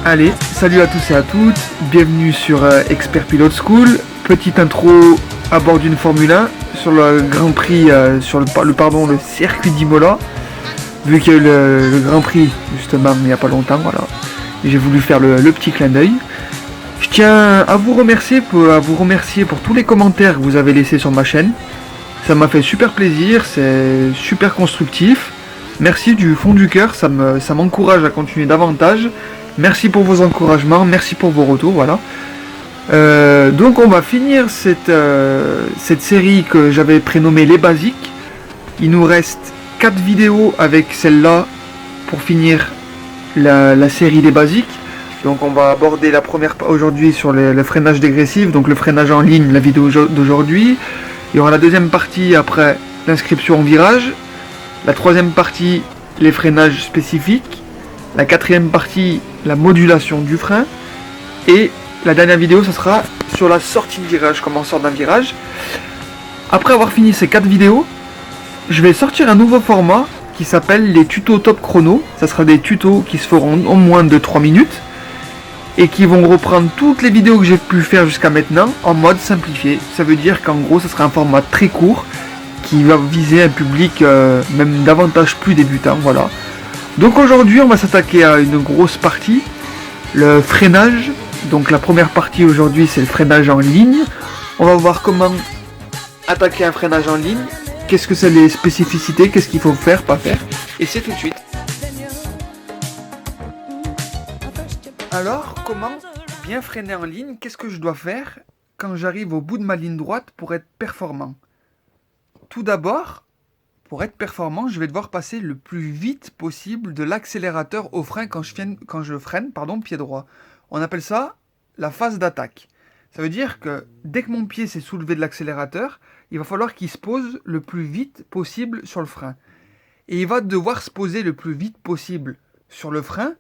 Allez, salut à tous et à toutes, bienvenue sur Expert Pilot School. Petite intro à bord d'une Formule 1 sur le Grand Prix, sur le circuit d'Imola. Vu qu'il y a eu le Grand Prix justement il n'y a pas longtemps, voilà. J'ai voulu faire le petit clin d'œil. Je tiens à vous remercier pour tous les commentaires que vous avez laissés sur ma chaîne. Ça m'a fait super plaisir, c'est super constructif. Merci du fond du cœur, ça m'encourage à continuer davantage. Merci pour vos encouragements, merci pour vos retours, voilà. Donc on va finir cette série que j'avais prénommée Les Basiques. Il nous reste 4 vidéos avec celle-là pour finir la série des Basiques. Donc on va aborder la première aujourd'hui sur le freinage dégressif, donc le freinage en ligne, la vidéo d'aujourd'hui. Il y aura la deuxième partie après l'inscription en virage. La troisième partie, les freinages spécifiques. La quatrième partie, la modulation du frein. Et la dernière vidéo, ce sera sur la sortie de virage, comment on sort d'un virage. Après avoir fini ces 4 vidéos, je vais sortir un nouveau format qui s'appelle les tutos top chrono. Ça sera des tutos qui se feront en moins de 3 minutes et qui vont reprendre toutes les vidéos que j'ai pu faire jusqu'à maintenant en mode simplifié. Ça veut dire qu'en gros, ça sera un format très court qui va viser un public même davantage plus débutant, voilà. Donc aujourd'hui on va s'attaquer à une grosse partie, le freinage. Donc la première partie aujourd'hui c'est le freinage en ligne. On va voir comment attaquer un freinage en ligne, qu'est-ce que c'est les spécificités, qu'est-ce qu'il faut faire, pas faire, et c'est tout de suite. Alors comment bien freiner en ligne, qu'est-ce que je dois faire quand j'arrive au bout de ma ligne droite pour être performant? Tout d'abord, pour être performant, je vais devoir passer le plus vite possible de l'accélérateur au frein quand je freine, pied droit. On appelle ça la phase d'attaque. Ça veut dire que dès que mon pied s'est soulevé de l'accélérateur, il va falloir qu'il se pose le plus vite possible sur le frein. Et il va devoir se poser le plus vite possible sur le frein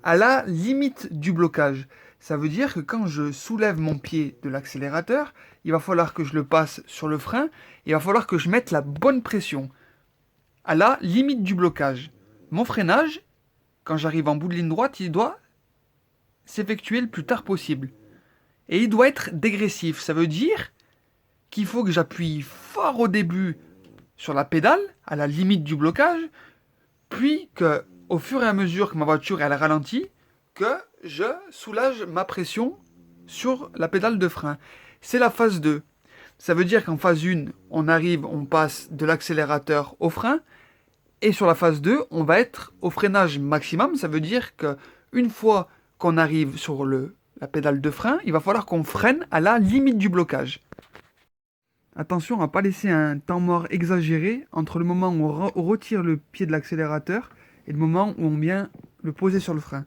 à la limite du blocage. Ça veut dire que quand je soulève mon pied de l'accélérateur, il va falloir que je le passe sur le frein, et il va falloir que je mette la bonne pression à la limite du blocage. Mon freinage, quand j'arrive en bout de ligne droite, il doit s'effectuer le plus tard possible. Et il doit être dégressif. Ça veut dire qu'il faut que j'appuie fort au début sur la pédale, à la limite du blocage, puis que, au fur et à mesure que ma voiture elle ralentit, que je soulage ma pression sur la pédale de frein. C'est la phase 2. Ça veut dire qu'en phase 1, on passe de l'accélérateur au frein. Et sur la phase 2, on va être au freinage maximum. Ça veut dire qu'une fois qu'on arrive sur la pédale de frein, il va falloir qu'on freine à la limite du blocage. Attention à ne pas laisser un temps mort exagéré entre le moment où on retire le pied de l'accélérateur et le moment où on vient le poser sur le frein.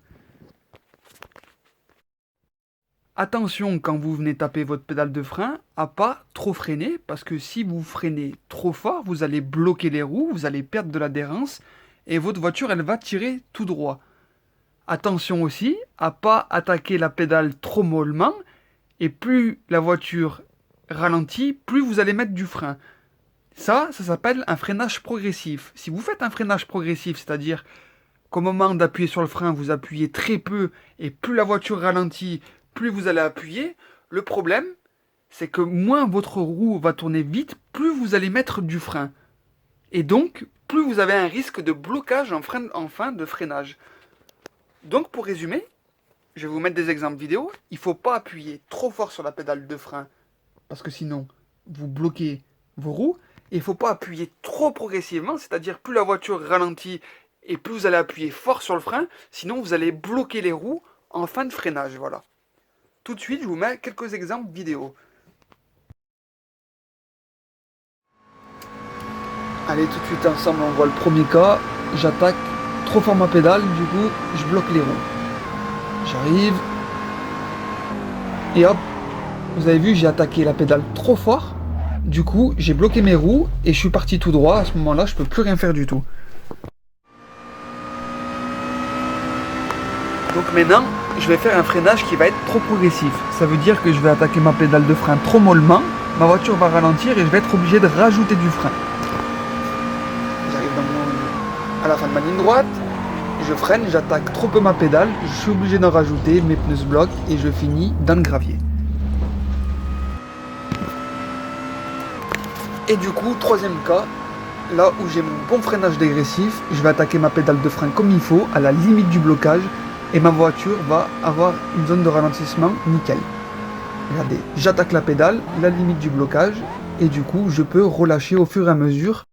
Attention quand vous venez taper votre pédale de frein à pas trop freiner, parce que si vous freinez trop fort, vous allez bloquer les roues, vous allez perdre de l'adhérence et votre voiture elle va tirer tout droit. Attention aussi à pas attaquer la pédale trop mollement, et plus la voiture ralentit, plus vous allez mettre du frein. Ça s'appelle un freinage progressif. Si vous faites un freinage progressif, c'est-à-dire qu'au moment d'appuyer sur le frein, vous appuyez très peu, et plus la voiture ralentit, plus vous allez appuyer, le problème, c'est que moins votre roue va tourner vite, plus vous allez mettre du frein. Et donc, plus vous avez un risque de blocage en fin de freinage. Donc, pour résumer, je vais vous mettre des exemples vidéo. Il ne faut pas appuyer trop fort sur la pédale de frein, parce que sinon, vous bloquez vos roues. Et il ne faut pas appuyer trop progressivement, c'est-à-dire plus la voiture ralentit et plus vous allez appuyer fort sur le frein, sinon vous allez bloquer les roues en fin de freinage, voilà. Tout de suite, je vous mets quelques exemples vidéo. Allez, tout de suite ensemble, on voit le premier cas. J'attaque trop fort ma pédale, du coup, je bloque les roues. J'arrive. Et hop, vous avez vu, j'ai attaqué la pédale trop fort. Du coup, j'ai bloqué mes roues et je suis parti tout droit. À ce moment-là, je peux plus rien faire du tout. Donc maintenant, je vais faire un freinage qui va être trop progressif. Ça veut dire que je vais attaquer ma pédale de frein trop mollement. Ma voiture va ralentir et je vais être obligé de rajouter du frein. J'arrive à la fin de ma ligne droite. Je freine, j'attaque trop peu ma pédale. Je suis obligé d'en rajouter, mes pneus se bloquent et je finis dans le gravier. Et du coup, troisième cas, là où j'ai mon bon freinage dégressif, je vais attaquer ma pédale de frein comme il faut, à la limite du blocage, et ma voiture va avoir une zone de ralentissement nickel. Regardez, j'attaque la pédale, la limite du blocage, et du coup, je peux relâcher au fur et à mesure.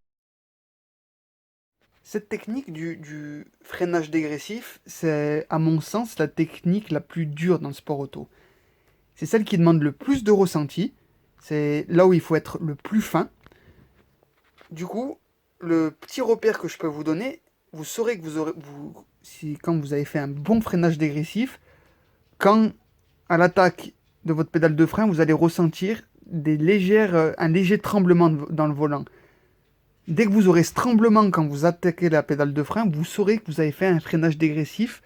Cette technique du freinage dégressif, c'est à mon sens la technique la plus dure dans le sport auto. C'est celle qui demande le plus de ressenti, c'est là où il faut être le plus fin. Du coup, le petit repère que je peux vous donner, vous saurez que quand vous avez fait un bon freinage dégressif, quand à l'attaque de votre pédale de frein, vous allez ressentir un léger tremblement dans le volant. Dès que vous aurez ce tremblement quand vous attaquez la pédale de frein, vous saurez que vous avez fait un freinage dégressif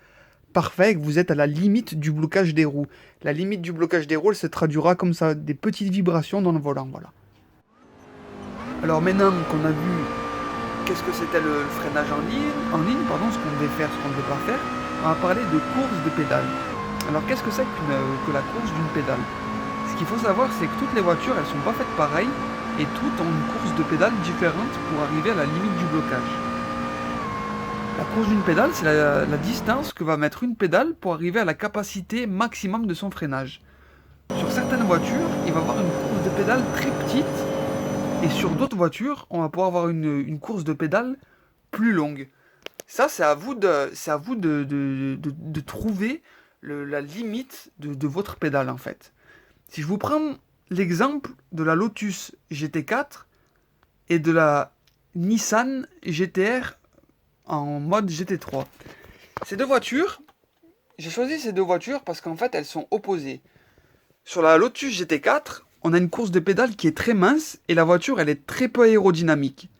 parfait et que vous êtes à la limite du blocage des roues. La limite du blocage des roues, elle se traduira comme ça, des petites vibrations dans le volant, voilà. Alors maintenant qu'on a vu qu'est-ce que c'était le freinage en ligne, ce qu'on devait faire, ce qu'on ne devait pas faire, on va parler de course de pédale. Alors qu'est-ce que c'est que la course d'une pédale? Ce qu'il faut savoir, c'est que toutes les voitures, elles sont pas faites pareilles et toutes ont une course de pédale différente pour arriver à la limite du blocage. La course d'une pédale, c'est la distance que va mettre une pédale pour arriver à la capacité maximum de son freinage. Sur certaines voitures, il va y avoir une course de pédale très petite. Et sur d'autres voitures, on va pouvoir avoir une course de pédale plus longue. Ça, c'est à vous de trouver la limite de votre pédale, en fait. Si je vous prends l'exemple de la Lotus GT4 et de la Nissan GT-R en mode GT3. Ces deux voitures, j'ai choisi ces deux voitures parce qu'en fait, elles sont opposées. Sur la Lotus GT4, on a une course de pédale qui est très mince et la voiture elle est très peu aérodynamique.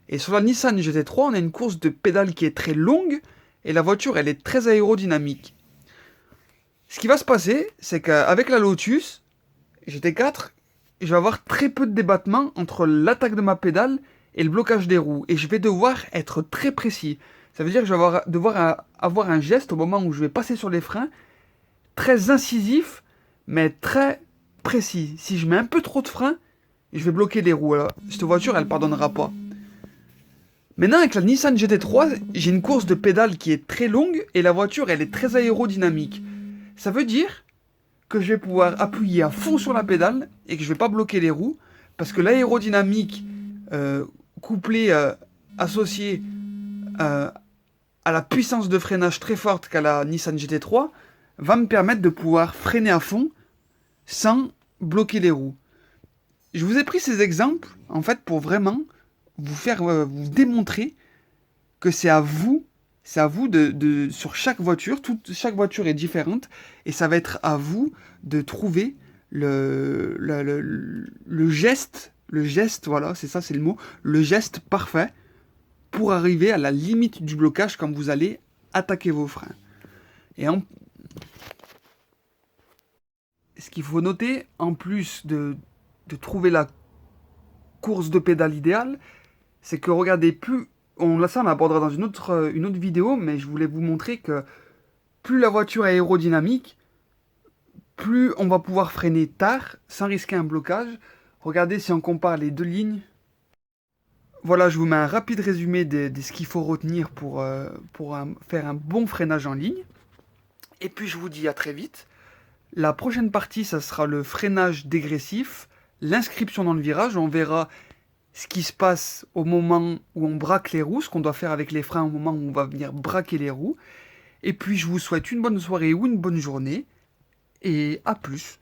Et sur la Nissan GT3, on a une course de pédale qui est très longue et la voiture elle est très aérodynamique. Ce qui va se passer, c'est qu'avec la Lotus GT4, je vais avoir très peu de débattement entre l'attaque de ma pédale et le blocage des roues. Et je vais devoir être très précis. Ça veut dire que je vais devoir avoir un geste au moment où je vais passer sur les freins, très incisif, mais très précis. Si je mets un peu trop de frein, je vais bloquer les roues. Alors, cette voiture, elle pardonnera pas. Maintenant, avec la Nissan GT3, j'ai une course de pédale qui est très longue et la voiture, elle est très aérodynamique. Ça veut dire que je vais pouvoir appuyer à fond sur la pédale et que je vais pas bloquer les roues parce que l'aérodynamique associée à la puissance de freinage très forte qu'a la Nissan GT3 va me permettre de pouvoir freiner à fond sans bloquer les roues. Je vous ai pris ces exemples, en fait, pour vraiment vous démontrer que c'est à vous sur chaque voiture, chaque voiture est différente, et ça va être à vous de trouver le geste, voilà, c'est ça, c'est le mot, le geste parfait pour arriver à la limite du blocage quand vous allez attaquer vos freins. Ce qu'il faut noter, en plus de trouver la course de pédale idéale, c'est que regardez, on abordera dans une autre vidéo, mais je voulais vous montrer que plus la voiture est aérodynamique, plus on va pouvoir freiner tard, sans risquer un blocage. Regardez si on compare les deux lignes. Voilà, je vous mets un rapide résumé de ce qu'il faut retenir pour faire un bon freinage en ligne. Et puis je vous dis à très vite. La prochaine partie, ça sera le freinage dégressif, l'inscription dans le virage. On verra ce qui se passe au moment où on braque les roues, ce qu'on doit faire avec les freins au moment où on va venir braquer les roues. Et puis je vous souhaite une bonne soirée ou une bonne journée. Et à plus.